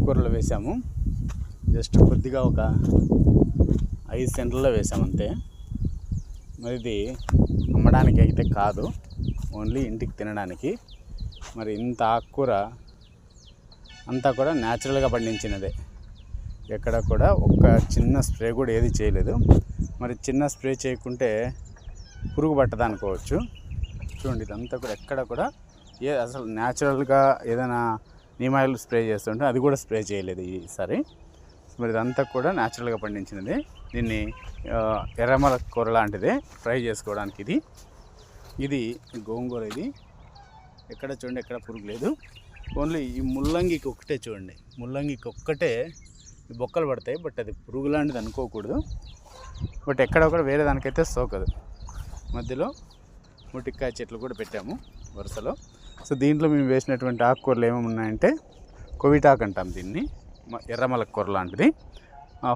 ఆకుకూరలు వేసాము. జస్ట్ కొద్దిగా ఒక 5 సెంట్లలో వేసాము అంతే. మరి ఇది అమ్మడానికి అయితే కాదు, ఓన్లీ ఇంటికి తినడానికి. మరి ఇంత ఆకుకూర అంతా కూడా న్యాచురల్గా పండించినదే, ఎక్కడ కూడా ఒక్క చిన్న స్ప్రే కూడా ఏది చేయలేదు. మరి చిన్న స్ప్రే చేయకుంటే పురుగు పట్టదు అనుకోవచ్చు. చూడండి, ఇదంతా కూడా ఎక్కడ కూడా అసలు న్యాచురల్గా ఏదైనా నీమ్ ఆయిల్ స్ప్రే చేస్తుంటే అది కూడా స్ప్రే చేయలేదు ఈసారి. మరి ఇదంతా కూడా న్యాచురల్గా పండించినది. దీన్ని ఎర్రమల కూర లాంటిదే ఫ్రై చేసుకోవడానికి. ఇది గోంగూర. ఇది ఎక్కడ చూడండి, ఎక్కడ పురుగు లేదు. ఓన్లీ ఈ ముల్లంగికి ఒక్కటే చూడండి, ముల్లంగికి ఒక్కటే బొక్కలు పడతాయి. బట్ అది పురుగు లాంటిది అనుకోకూడదు. బట్ ఎక్కడ కూడా వేరే దానికైతే సోకదు. మధ్యలో ముటిక్కాయ చెట్లు కూడా పెట్టాము వరుసలో. సో దీంట్లో మేము వేసినటువంటి ఆకుకూరలు ఏమేమి ఉన్నాయంటే, కోవిటాకు అంటాం దీన్ని, ఎర్రమల కూర లాంటిది.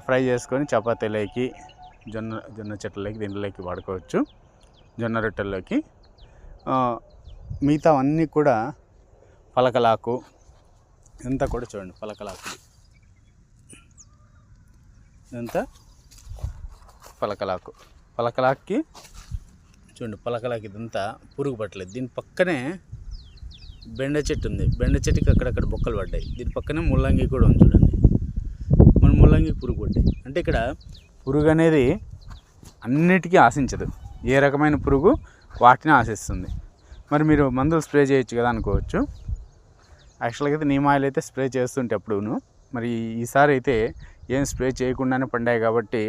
ఫ్రై చేసుకొని చపాతీలోకి, జొన్న చెట్లలోకి, దీంట్లోకి వాడుకోవచ్చు, జొన్న రొట్టెల్లోకి. మిగతా అన్నీ కూడా పలకలాకు, ఇదంతా కూడా చూడండి పలకలాకు, ఇదంతా పలకలాక్కి చూడండి, పలకలాకి ఇదంతా పురుగు పట్టలేదు. దీని పక్కనే బెండ చెట్టు ఉంది, బెండ చెట్టుకి అక్కడక్కడ బొక్కలు పడ్డాయి. దీని పక్కనే ముల్లంగి కూడా ఉంది చూడండి, మన ముల్లంగి పురుగు పడ్డాయి. అంటే ఇక్కడ పురుగు అనేది అన్నిటికీ ఆశించదు, ఏ రకమైన పురుగు వాటిని ఆశిస్తుంది. మరి మీరు మందులు స్ప్రే చేయొచ్చు కదా అనుకోవచ్చు. యాక్చువల్గా అయితే నీమ్ ఆయిల్ అయితే స్ప్రే చేస్తుంటే ఎప్పుడూను. మరి ఈసారి అయితే ఏం స్ప్రే చేయకుండానే పండాయి కాబట్టి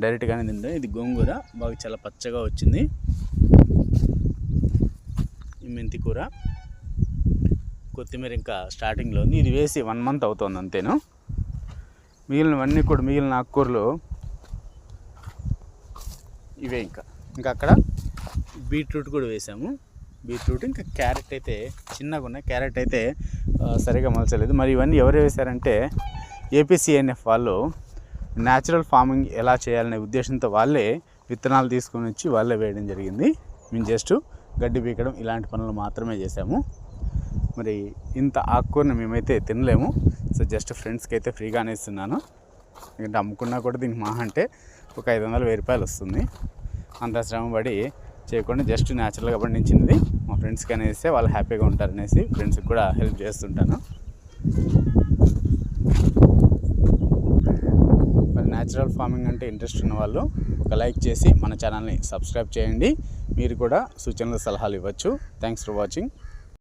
డైరెక్ట్గానే తింటాం. ఇది గోంగూర, బాగా చాలా పచ్చగా వచ్చింది. ఈ మెంతి కూర, కొత్తిమీర ఇంకా స్టార్టింగ్లో ఉంది. ఇది వేసి 1 మంత్ అవుతుంది అంతేను. మిగిలినవన్నీ కూడా, మిగిలిన ఆకుకూరలు ఇవే. ఇంకా అక్కడ బీట్రూట్ కూడా వేసాము. బీట్రూట్ ఇంకా క్యారెట్ అయితే చిన్నగా ఉన్నాయి. క్యారెట్ అయితే సరిగా మొలచలేదు. మరి ఇవన్నీ ఎవరు వేశారంటే, ఏపీసీఎన్ఎఫ్ వాళ్ళు న్యాచురల్ ఫార్మింగ్ ఎలా చేయాలనే ఉద్దేశంతో వాళ్ళే విత్తనాలు తీసుకొని వచ్చి వాళ్ళే వేయడం జరిగింది. మేము జస్ట్ గడ్డి పీకడం ఇలాంటి పనులు మాత్రమే చేసాము. మరి ఇంత ఆకుకూరని మేమైతే తినలేము. సో జస్ట్ ఫ్రెండ్స్కి అయితే ఫ్రీగానే ఇస్తున్నాను. ఎందుకంటే అమ్ముకున్నా కూడా దీనికి మహా అంటే ఒక 500-1000 రూపాయలు వస్తుంది. అంత శ్రమ పడి చేయకుండా జస్ట్ న్యాచురల్గా పండించినది మా ఫ్రెండ్స్కి అనేసి వాళ్ళు హ్యాపీగా ఉంటారనేసి ఫ్రెండ్స్కి కూడా హెల్ప్ చేస్తుంటాను. మరి న్యాచురల్ ఫార్మింగ్ అంటే ఇంట్రెస్ట్ ఉన్న వాళ్ళు ఒక లైక్ చేసి మన ఛానల్ని సబ్స్క్రైబ్ చేయండి. మీరు కూడా సూచనలు, సలహాలు ఇవ్వచ్చు. Thanks for watching.